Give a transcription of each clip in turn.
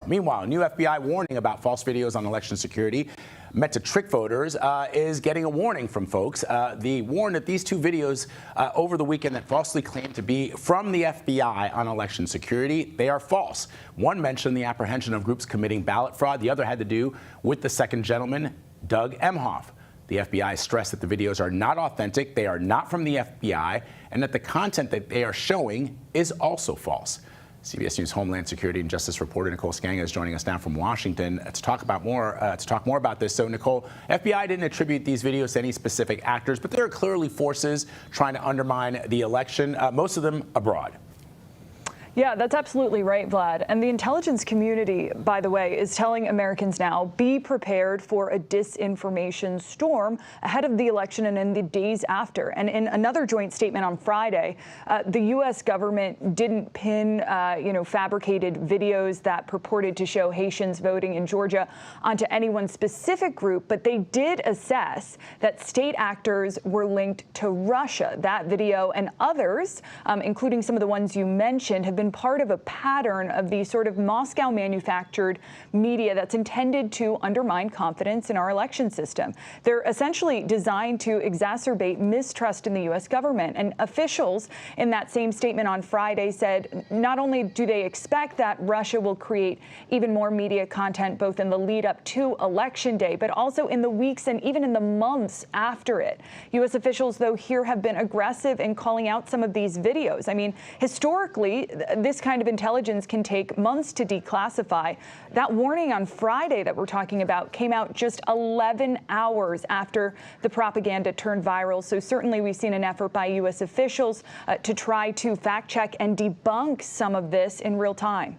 Meanwhile, a new FBI warning about false videos on election security meant to trick voters is getting a warning from folks. They warned that these two videos over the weekend that falsely claimed to be from the FBI on election security, they are false. One mentioned the apprehension of groups committing ballot fraud. The other had to do with the second gentleman, Doug Emhoff. The FBI stressed that the videos are not authentic, they are not from the FBI, and that the content that they are showing is also false. CBS News Homeland Security and Justice reporter Nicole Sganga is joining us now from Washington to talk more about this. So, Nicole, FBI didn't attribute these videos to any specific actors, but there are clearly forces trying to undermine the election, most of them abroad. Yeah, that's absolutely right, Vlad. And the intelligence community, by the way, is telling Americans now, be prepared for a disinformation storm ahead of the election and in the days after. And in another joint statement on Friday, the U.S. government didn't pin, fabricated videos that purported to show Haitians voting in Georgia onto any one specific group, but they did assess that state actors were linked to Russia. That video and others, including some of the ones you mentioned, have been part of a pattern of the sort of Moscow manufactured media that's intended to undermine confidence in our election system. They're essentially designed to exacerbate mistrust in the U.S. government. And officials in that same statement on Friday said not only do they expect that Russia will create even more media content both in the lead up to Election Day, but also in the weeks and even in the months after it. U.S. officials, though, here have been aggressive in calling out some of these videos. I mean, historically, this kind of intelligence can take months to declassify. That warning on Friday that we're talking about came out just 11 hours after the propaganda turned viral. So certainly we've seen an effort by U.S. officials to try to fact check and debunk some of this in real time.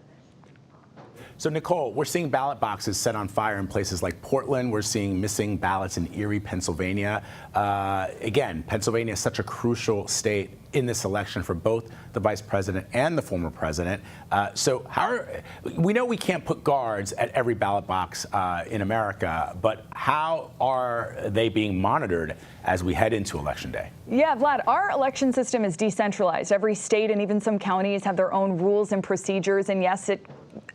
So, Nicole, we're seeing ballot boxes set on fire in places like Portland. We're seeing missing ballots in Erie, Pennsylvania. Again, Pennsylvania is such a crucial state in this election for both the vice president and the former president. We know we can't put guards at every ballot box in America, but how are they being monitored as we head into Election Day? Yeah, Vlad, our election system is decentralized. Every state and even some counties have their own rules and procedures. And yes, it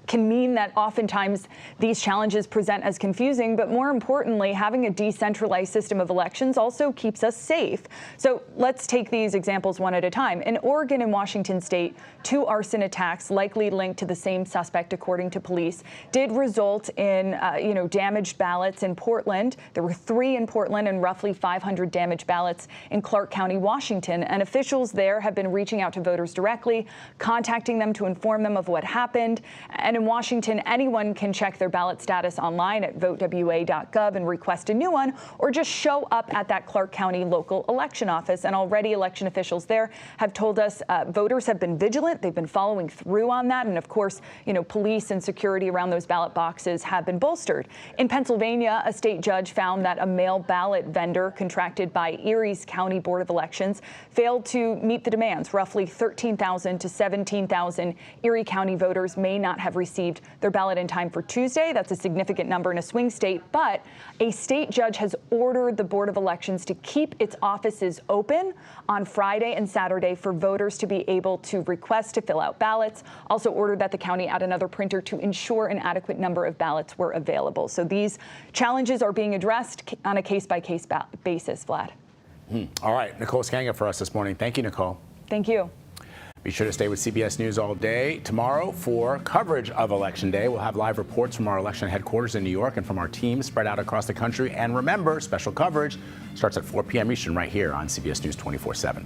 can mean that oftentimes these challenges present as confusing, but more importantly, having a decentralized system of elections also keeps us safe. So let's take these examples one at a time. In Oregon and Washington state, 2 arson attacks likely linked to the same suspect, according to police, did result in damaged ballots in Portland. There were 3 in Portland and roughly 500 damaged ballots in Clark County, Washington. And officials there have been reaching out to voters directly, contacting them to inform them of what happened. And in Washington, anyone can check their ballot status online at votewa.gov and request a new one, or just show up at that Clark County local election office. And already election officials there have told us voters have been vigilant. They've been following through on that. And of course, police and security around those ballot boxes have been bolstered. In Pennsylvania, a state judge found that a mail ballot vendor contracted by Erie's County Board of Elections failed to meet the demands. Roughly 13,000 to 17,000 Erie County voters may not have received their ballot in time for Tuesday. That's a significant number in a swing state, but a state judge has ordered the Board of Elections to keep its offices open on Friday and Saturday for voters to be able to request to fill out ballots. Also ordered that the county add another printer to ensure an adequate number of ballots were available. So these challenges are being addressed on a case-by-case basis, Vlad. All right, Nicole Sganga for us this morning. Thank you, Nicole. Thank you. Be sure to stay with CBS News all day tomorrow for coverage of Election Day. We'll have live reports from our election headquarters in New York and from our teams spread out across the country. And remember, special coverage starts at 4 p.m. Eastern right here on CBS News 24/7.